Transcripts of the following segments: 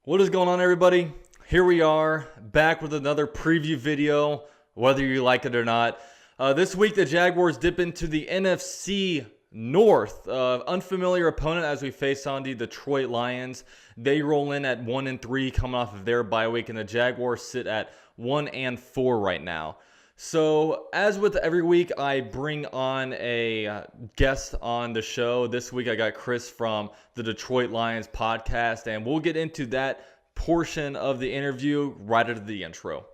What is going on, everybody? Here we are, back with another preview video, whether you like it or not. This week, the Jaguars dip into the NFC North. Unfamiliar opponent as we face on the Detroit Lions. They roll in at 1-3 coming off of their bye week, and the Jaguars sit at 1-4 right now. So, as with every week, I bring on a guest on the show. This week, I got Chris from the Detroit Lions podcast, and we'll get into that portion of the interview right after the intro.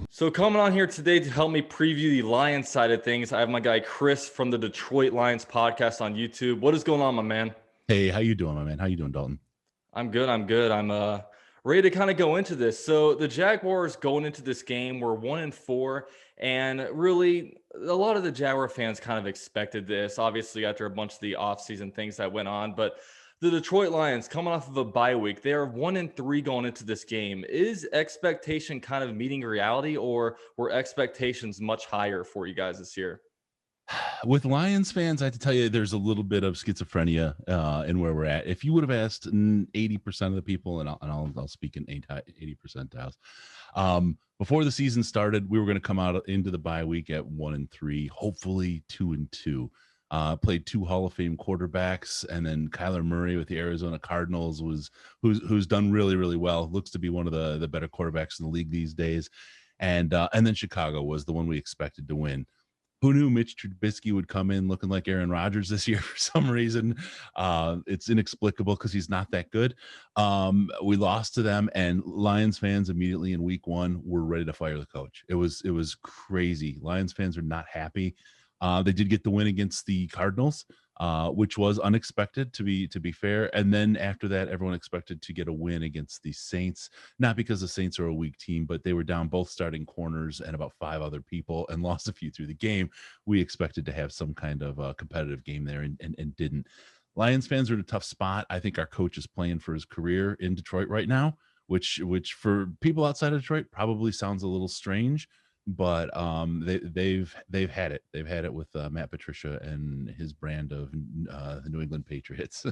So, coming on here today to help me preview the Lions side of things, I have my guy Chris from the Detroit Lions podcast on YouTube. What is going on, my man? Hey, how you doing, my man? How you doing, Dalton? I'm good. I'm ready to kind of go into this. So the Jaguars going into this game were 1-4, and really a lot of the Jaguar fans kind of expected this, obviously after a bunch of the offseason things that went on. But the Detroit Lions coming off of a bye week, they are 1-3 going into this game. Is expectation kind of meeting reality, or were expectations much higher for you guys this year? With Lions fans, I have to tell you, there's a little bit of schizophrenia in where we're at. If you would have asked 80% of the people, and I'll speak in 80 percentiles, before the season started, we were going to come out into the bye week at 1-3, hopefully 2-2. Played two Hall of Fame quarterbacks, and then Kyler Murray with the Arizona Cardinals who's done really, really well. Looks to be one of the better quarterbacks in the league these days, and then Chicago was the one we expected to win. Who knew Mitch Trubisky would come in looking like Aaron Rodgers this year for some reason? It's inexplicable because he's not that good. We lost to them, and Lions fans immediately in week one were ready to fire the coach. It was crazy. Lions fans are not happy. They did get the win against the Cardinals, which was unexpected to be fair. And then after that, everyone expected to get a win against the Saints, not because the Saints are a weak team, but they were down both starting corners and about five other people and lost a few through the game. We expected to have some kind of a competitive game there and didn't. Lions fans are in a tough spot. I think our coach is playing for his career in Detroit right now, which for people outside of Detroit probably sounds a little strange, but they've had it. They've had it with Matt Patricia and his brand of the New England Patriots.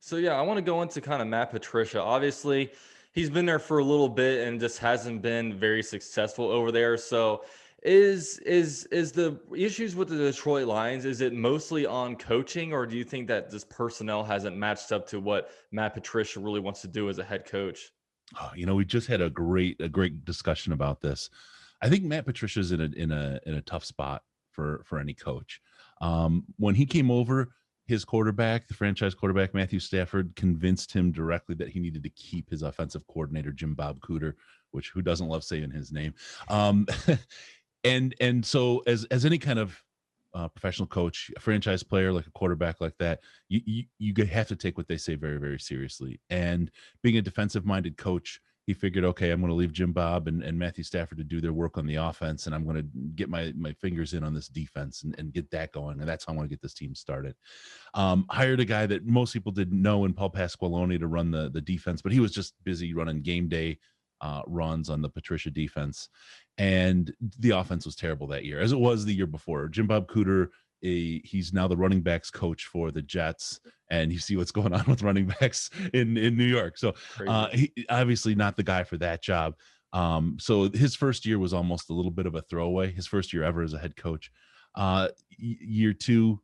So yeah, I want to go into kind of Matt Patricia. Obviously, he's been there for a little bit and just hasn't been very successful over there. So is the issues with the Detroit Lions, is it mostly on coaching, or do you think that this personnel hasn't matched up to what Matt Patricia really wants to do as a head coach? We just had a great discussion about this. I think Matt Patricia's in a tough spot for any coach. When he came over, his quarterback, the franchise quarterback, Matthew Stafford, convinced him directly that he needed to keep his offensive coordinator, Jim Bob Cooter, who doesn't love saying his name. And so as any kind of professional coach, a franchise player, like a quarterback like that, you have to take what they say very, very seriously. And being a defensive minded coach, he figured, okay, I'm going to leave Jim Bob and Matthew Stafford to do their work on the offense, and I'm going to get my fingers in on this defense and get that going. And that's how I want to get this team started. Hired a guy that most people didn't know in Paul Pasqualoni to run the defense, but he was just busy running game day runs on the Patricia defense. And the offense was terrible that year, as it was the year before. Jim Bob Cooter, he's now the running backs coach for the Jets, and you see what's going on with running backs in New York. So he obviously not the guy for that job. So his first year was almost a little bit of a throwaway, his first year ever as a head coach. Year two,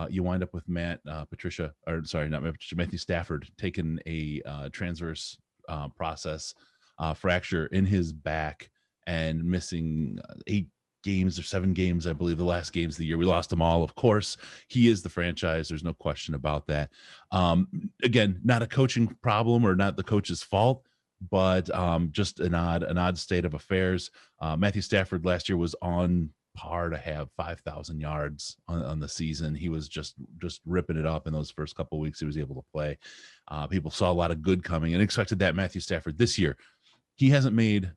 you wind up with Matthew Stafford taking a transverse process fracture in his back and missing 8 games or 7 games, I believe, the last games of the year. We lost them all, of course. He is the franchise. There's no question about that. Again, not a coaching problem or not the coach's fault, but just an odd state of affairs. Matthew Stafford last year was on par to have 5,000 yards on the season. He was just ripping it up in those first couple of weeks he was able to play. People saw a lot of good coming and expected that Matthew Stafford this year. He hasn't made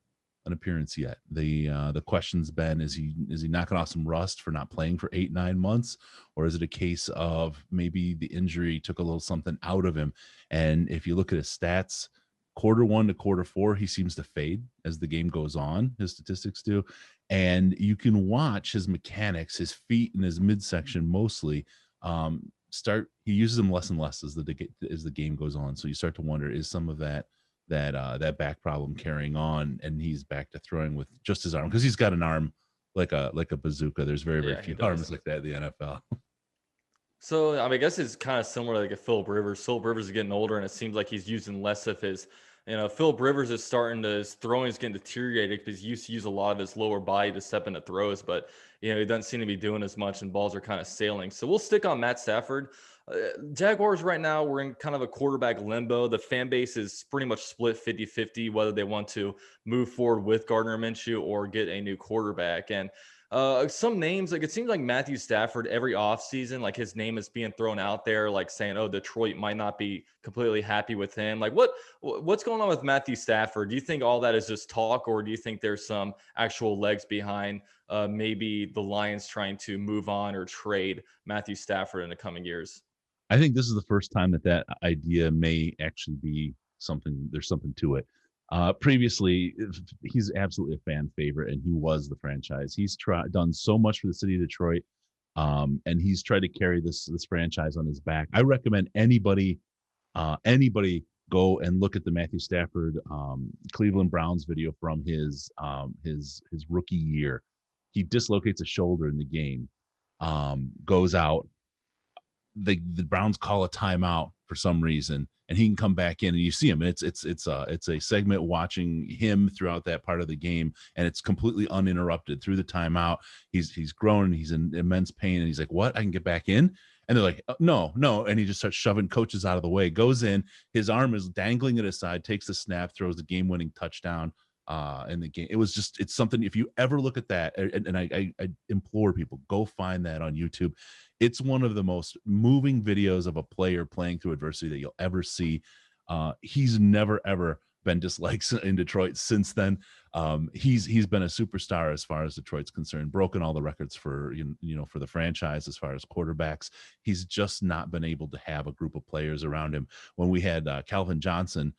an appearance yet. The question's been, is he knocking off some rust for not playing for 8-9 months, or is it a case of maybe the injury took a little something out of him? And if you look at his stats, quarter 1 to quarter 4, he seems to fade as the game goes on. His statistics do. And you can watch his mechanics, his feet and his midsection mostly. he uses them less and less as the game goes on. So you start to wonder, is some of that back problem carrying on, and he's back to throwing with just his arm, because he's got an arm like a bazooka. There's very, very Yeah, he few does. arms like that in the NFL. So I mean, I guess it's kind of similar to like a Philip Rivers. Philip Rivers is getting older, and it seems like he's using less of his. Philip Rivers is starting to his throwing is getting deteriorated because he used to use a lot of his lower body to step into throws, but he doesn't seem to be doing as much, and balls are kind of sailing. So we'll stick on Matt Stafford. Jaguars right now, we're in kind of a quarterback limbo. The fan base is pretty much split 50-50 whether they want to move forward with Gardner Minshew or get a new quarterback. And some names, like it seems like Matthew Stafford every offseason, like his name is being thrown out there, like saying, oh, Detroit might not be completely happy with him. Like what's going on with Matthew Stafford? Do you think all that is just talk, or do you think there's some actual legs behind maybe the Lions trying to move on or trade Matthew Stafford in the coming years? I think this is the first time that idea may actually be something. There's something to it. Previously, he's absolutely a fan favorite, and he was the franchise. He's done so much for the city of Detroit, and he's tried to carry this franchise on his back. I recommend anybody go and look at the Matthew Stafford Cleveland Browns video from his rookie year. He dislocates a shoulder in the game, goes out. The Browns call a timeout for some reason, and he can come back in, and you see him. It's a segment watching him throughout that part of the game, and it's completely uninterrupted through the timeout. He's grown, he's in immense pain, and he's like, "What? I can get back in?" And they're like, "No, no!" And he just starts shoving coaches out of the way. Goes in, his arm is dangling at his side, takes the snap, throws the game-winning touchdown. In the game, it's something. If you ever look at that, and I implore people, go find that on YouTube. It's one of the most moving videos of a player playing through adversity that you'll ever see. He's never ever been disliked in Detroit since then. He's been a superstar as far as Detroit's concerned, broken all the records for for the franchise as far as quarterbacks. He's just not been able to have a group of players around him. When we had Calvin Johnson,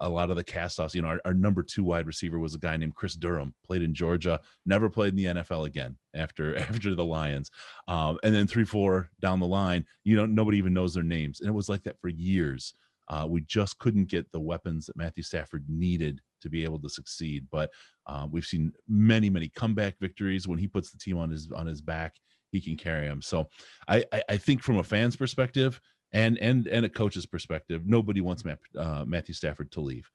a lot of the cast-offs, our number 2 wide receiver was a guy named Chris Durham, played in Georgia, never played in the NFL again after the Lions. And then 3-4 down the line, nobody even knows their names. And it was like that for years. We just couldn't get the weapons that Matthew Stafford needed to be able to succeed. But we've seen many, many comeback victories. When he puts the team on his back, he can carry them. So I think from a fan's perspective, and a coach's perspective, nobody wants Matthew Stafford to leave.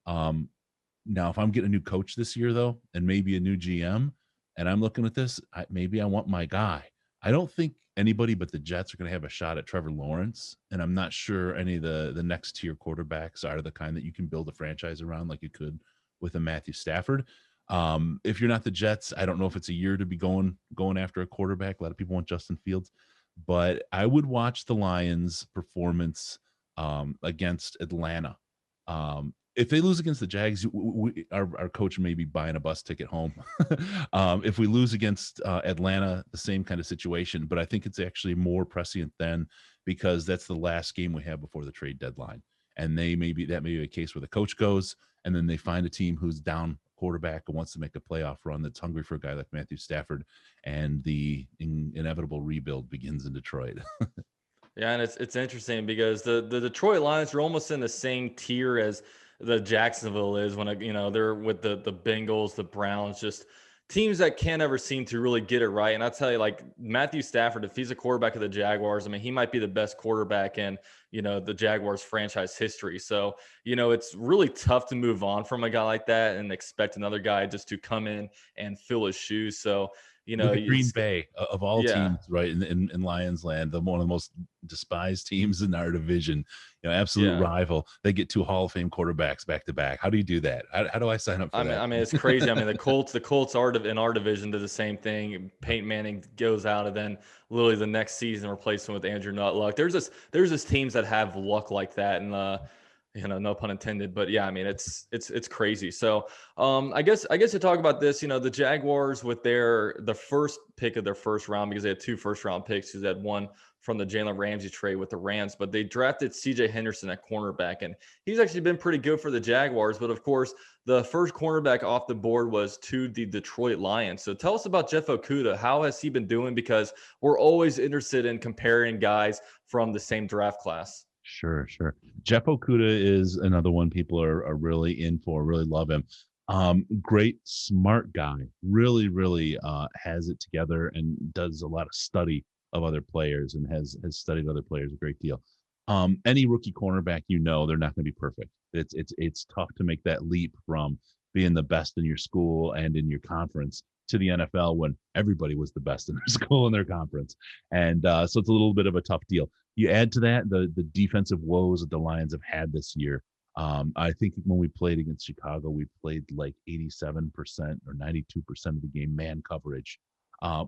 Now, if I'm getting a new coach this year, though, and maybe a new GM, and I'm looking at this, maybe I want my guy. I don't think anybody but the Jets are going to have a shot at Trevor Lawrence, and I'm not sure any of the next tier quarterbacks are the kind that you can build a franchise around like you could with a Matthew Stafford. If you're not the Jets, I don't know if it's a year to be going after a quarterback. A lot of people want Justin Fields. But I would watch the Lions' performance against Atlanta. If they lose against the Jags, our coach may be buying a bus ticket home. If we lose against Atlanta, the same kind of situation. But I think it's actually more prescient then, because that's the last game we have before the trade deadline. And that may be a case where the coach goes, and then they find a team who's down quarterback and wants to make a playoff run, that's hungry for a guy like Matthew Stafford, and the inevitable rebuild begins in Detroit. Yeah, and it's interesting because the Detroit Lions are almost in the same tier as the Jacksonville is when they're with the Bengals, the Browns, just teams that can't ever seem to really get it right. And I'll tell you, like Matthew Stafford, if he's a quarterback of the Jaguars, I mean, he might be the best quarterback in the Jaguars franchise history. So it's really tough to move on from a guy like that and expect another guy just to come in and fill his shoes. So Look at Green Bay, of all yeah. teams, right, in Lions land, one of the most despised teams in our division, absolute Yeah. rival. They get 2 Hall of Fame quarterbacks back to back. How do you do that? How do I sign up for that? I mean, it's crazy. I mean, the Colts are in our division did the same thing. Peyton Manning goes out, and then literally the next season replace him with Andrew Luck. There's this teams that have luck like that, and no pun intended. But yeah, I mean, it's crazy. So I guess to talk about this, the Jaguars with the first pick of their first round, because they had 2 first round picks, because they had one from the Jalen Ramsey trade with the Rams, but they drafted CJ Henderson at cornerback, and he's actually been pretty good for the Jaguars. But of course, the first cornerback off the board was to the Detroit Lions. So tell us about Jeff Okudah. How has he been doing? Because we're always interested in comparing guys from the same draft class. Sure, sure. Jeff Okudah is another one people are really in for, really love him. Great, smart guy. Really, really has it together and does a lot of study of other players and has studied other players a great deal. Any rookie cornerback, they're not going to be perfect. It's tough to make that leap from being the best in your school and in your conference to the NFL when everybody was the best in their school and their conference. And so it's a little bit of a tough deal. You add to that the defensive woes that the Lions have had this year. I think when we played against Chicago, we played like 87% or 92% of the game man coverage,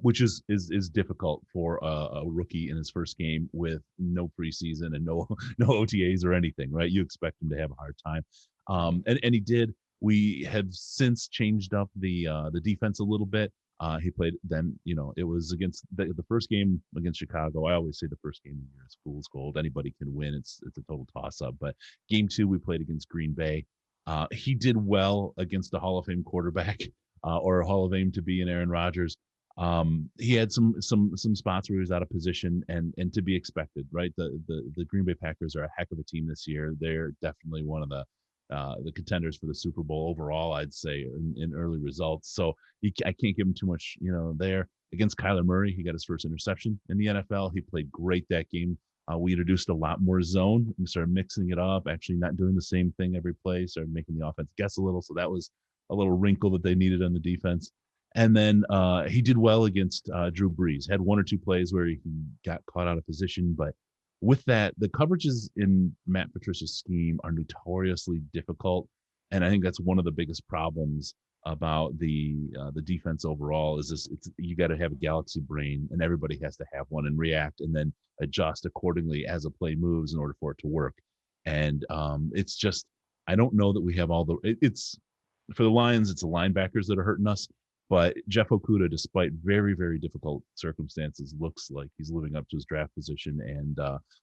which is difficult for a rookie in his first game with no preseason and no OTAs or anything, right? You expect him to have a hard time, and he did. We have since changed up the defense a little bit. He played then, it was against the first game against Chicago. I always say the first game of the year is fool's gold. Anybody can win. It's a total toss up. But game 2, we played against Green Bay. He did well against a Hall of Fame quarterback or a Hall of Fame to be in Aaron Rodgers. He had some spots where he was out of position and to be expected, right? The Green Bay Packers are a heck of a team this year. They're definitely one of the contenders for the Super Bowl overall, I'd say, in early results. So I can't give him too much, there. Against Kyler Murray, he got his first interception in the NFL. He played great that game. We introduced a lot more zone. We started mixing it up, actually not doing the same thing every play, started making the offense guess a little. So that was a little wrinkle that they needed on the defense. And then he did well against Drew Brees. Had 1 or 2 plays where he got caught out of position, but with that, the coverages in Matt Patricia's scheme are notoriously difficult, and I think that's one of the biggest problems about the defense overall. Is you got to have a galaxy brain, and everybody has to have one and react, and then adjust accordingly as a play moves in order for it to work. And it's just I don't know that we have all the. It's for the Lions, it's the linebackers that are hurting us. But Jeff Okudah, despite very, very difficult circumstances, looks like he's living up to his draft position. And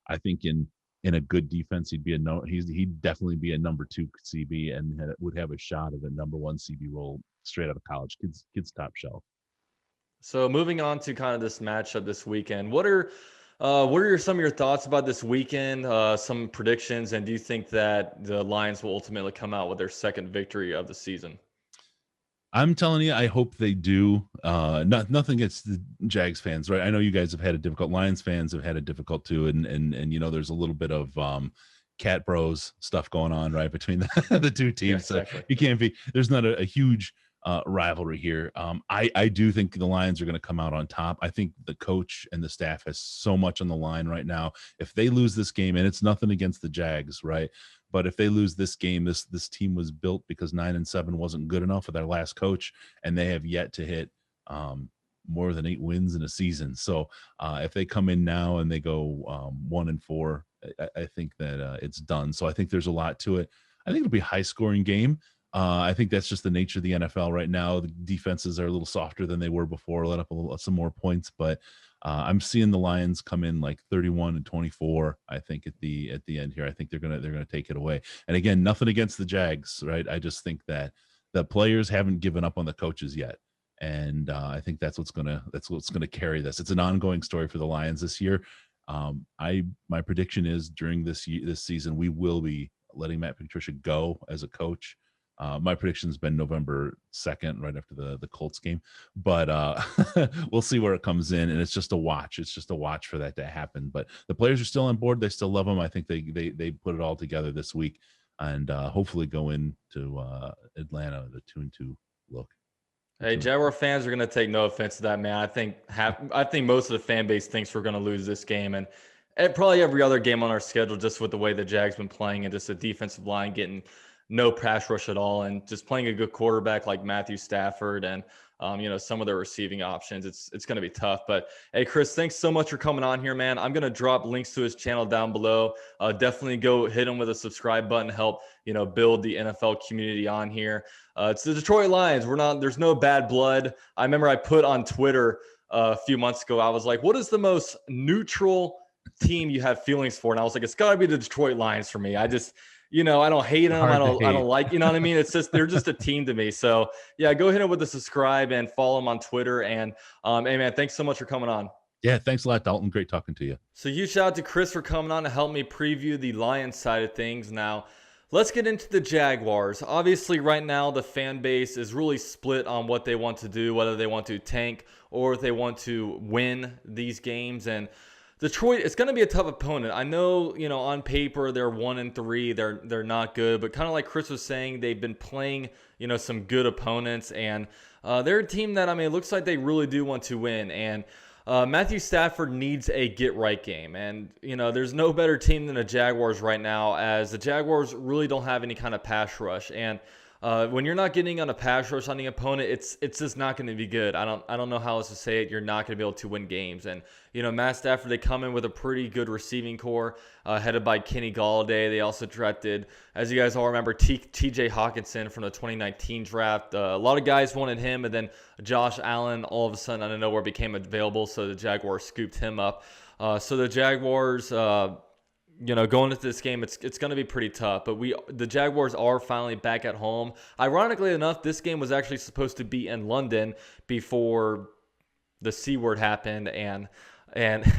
I think in a good defense, he'd definitely be a number 2 CB and would have a shot at a number 1 CB role straight out of college. Kids top shelf. So moving on to kind of this matchup this weekend, what are some of your thoughts about this weekend? Some predictions, and do you think that the Lions will ultimately come out with their second victory of the season? I'm telling you, I hope they do. Nothing against the Jags fans, right? I know you guys have had a difficult. Lions fans have had it difficult too, and there's a little bit of cat bros stuff going on right between the two teams. Yeah, exactly. So you can't be. There's not a huge rivalry here. I do think the Lions are going to come out on top. I think the coach and the staff has so much on the line right now. If they lose this game, and it's nothing against the Jags, right? But if they lose this game, this team was built because 9-7 wasn't good enough for their last coach, and they have yet to hit more than 8 wins in a season. So if they come in now and they go 1-4, I think that it's done. So I think there's a lot to it. I think it'll be a high-scoring game. I think that's just the nature of the NFL right now. The defenses are a little softer than they were before, let up some more points, but I'm seeing the Lions come in like 31-24. I think at the end here, I think they're gonna take it away. And again, nothing against the Jags, right? I just think that the players haven't given up on the coaches yet, and I think that's what's gonna carry this. It's an ongoing story for the Lions this year. My prediction is during this season, we will be letting Matt Patricia go as a coach. My prediction's been November 2nd, right after the Colts game, but we'll see where it comes in. And it's just a watch. It's just a watch for that to happen. But the players are still on board. They still love him. I think they put it all together this week, and hopefully go into Atlanta with a 2-2 look. Hey, Jaguar fans are going to take no offense to that, man. I think most of the fan base thinks we're going to lose this game, and probably every other game on our schedule, just with the way the Jags been playing and just the defensive line getting no pass rush at all, and just playing a good quarterback like Matthew Stafford and some of their receiving options. It's going to be tough. But hey, Chris, thanks so much for coming on here, man. I'm going to drop links to his channel down below. Definitely go hit him with a subscribe button. Help build the NFL community on here. It's the Detroit Lions. There's no bad blood. I remember I put on Twitter a few months ago, I was like, what is the most neutral team you have feelings for. And I was like, it's got to be the Detroit Lions for me. I just, I don't hate them. I don't like, you know what I mean? It's just, they're just a team to me. So yeah, go ahead and with the subscribe and follow them on Twitter. And hey man, thanks so much for coming on. Yeah, thanks a lot, Dalton. Great talking to you. So huge shout out to Chris for coming on to help me preview the Lions side of things. Now, let's get into the Jaguars. Obviously, right now, the fan base is really split on what they want to do, whether they want to tank or if they want to win these games. And Detroit, it's going to be a tough opponent. I know, on paper, they're 1-3. They're not good. But kind of like Chris was saying, they've been playing, some good opponents. And they're a team that, it looks like they really do want to win. And Matthew Stafford needs a get-right game. And, there's no better team than the Jaguars right now, as the Jaguars really don't have any kind of pass rush. And when you're not getting on a pass rush on the opponent, it's just not going to be good. I don't know how else to say it. You're not going to be able to win games. And, Matt Stafford, they come in with a pretty good receiving core headed by Kenny Galladay. They also drafted, as you guys all remember, TJ Hawkinson from the 2019 draft. A lot of guys wanted him, and then Josh Allen all of a sudden out of nowhere became available, so the Jaguars scooped him up. So the Jaguars, going into this game, it's going to be pretty tough. But the Jaguars are finally back at home. Ironically enough, this game was actually supposed to be in London before the C word happened and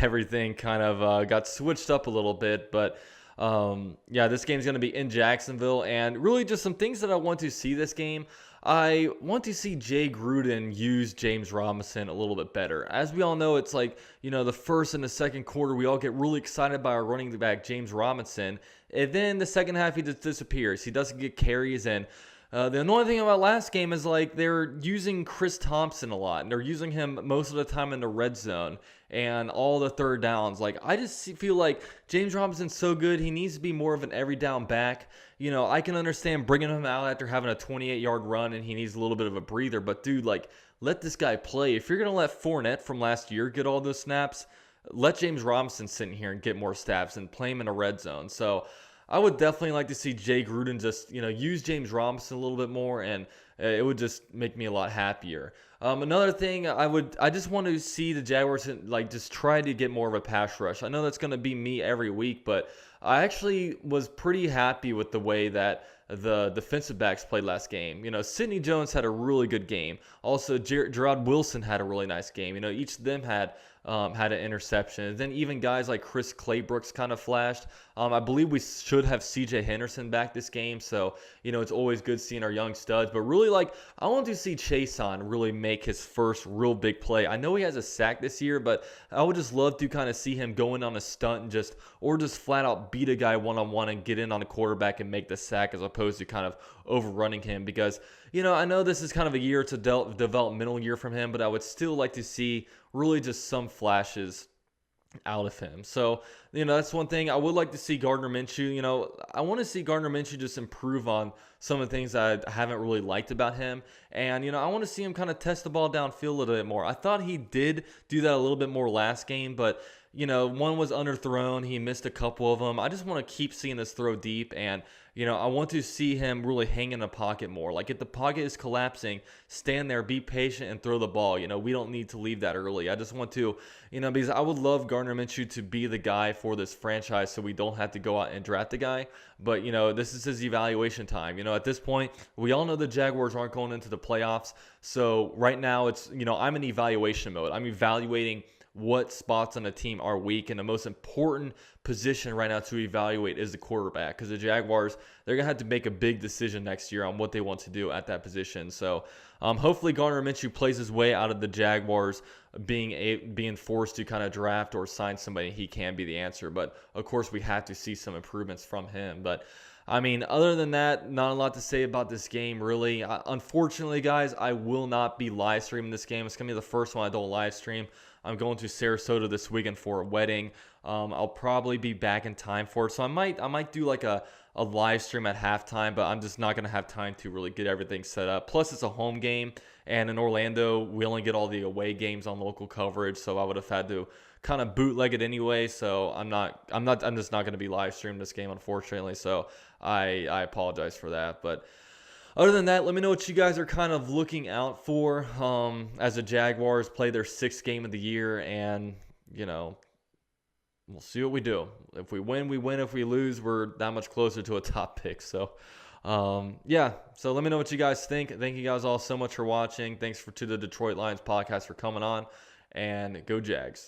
everything kind of got switched up a little bit. But this game's going to be in Jacksonville, and really just some things that I want to see this game. I want to see Jay Gruden use James Robinson a little bit better. As we all know, it's like, the first and the second quarter, we all get really excited by our running back, James Robinson. And then the second half, he just disappears. He doesn't get carries. And the annoying thing about last game is, like, they're using Chris Thompson a lot. And they're using him most of the time in the red zone and all the third downs. Like, I just feel like James Robinson's so good. He needs to be more of an every down back. I can understand bringing him out after having a 28-yard run and he needs a little bit of a breather. But, dude, like, let this guy play. If you're going to let Fournette from last year get all those snaps, let James Robinson sit in here and get more snaps and play him in a red zone. So I would definitely like to see Jay Gruden just, use James Robinson a little bit more, and it would just make me a lot happier. Another thing, I just want to see the Jaguars just try to get more of a pass rush. I know that's going to be me every week, but I actually was pretty happy with the way that the defensive backs played last game. Sidney Jones had a really good game. Also, Gerard Wilson had a really nice game. Each of them had an interception. And then even guys like Chris Claybrooks kind of flashed. I believe we should have C.J. Henderson back this game. So, it's always good seeing our young studs. But really, I want to see Chason really make his first real big play. I know he has a sack this year, but I would just love to kind of see him go in on a stunt and just flat out beat a guy one-on-one and get in on the quarterback and make the sack, as opposed to kind of overrunning him. Because, I know this is kind of a year, it's a developmental year from him, but I would still like to see really just some flashes out of him. So, that's one thing. I would like to see Gardner Minshew. I want to see Gardner Minshew just improve on some of the things I haven't really liked about him. And, I want to see him kind of test the ball downfield a little bit more. I thought he did do that a little bit more last game, but, one was underthrown. He missed a couple of them. I just want to keep seeing this throw deep, and, I want to see him really hang in the pocket more. Like, if the pocket is collapsing, stand there, be patient, and throw the ball. We don't need to leave that early. I just want to, because I would love Gardner Minshew to be the guy for this franchise so we don't have to go out and draft the guy. But, this is his evaluation time. At this point, we all know the Jaguars aren't going into the playoffs. So right now it's, I'm in evaluation mode. I'm evaluating what spots on the team are weak, and the most important position right now to evaluate is the quarterback, because the Jaguars, they're going to have to make a big decision next year on what they want to do at that position. So hopefully Gardner Minshew plays his way out of the Jaguars being forced to kind of draft or sign somebody. He can be the answer, but of course we have to see some improvements from him. But other than that, not a lot to say about this game, really. Unfortunately, guys, I will not be live streaming this game. It's going to be the first one I don't live stream. I'm going to Sarasota this weekend for a wedding. I'll probably be back in time for it. So I might do like a live stream at halftime, but I'm just not going to have time to really get everything set up. Plus, it's a home game, and in Orlando, we only get all the away games on local coverage, so I would have had to kind of bootleg it anyway. So I'm just not going to be live streaming this game, unfortunately. So I apologize for that. But other than that, let me know what you guys are kind of looking out for as the Jaguars play their 6th game of the year. And, we'll see what we do. If we win, we win. If we lose, we're that much closer to a top pick. So, yeah. So let me know what you guys think. Thank you guys all so much for watching. Thanks to the Detroit Lions podcast for coming on. And go Jags.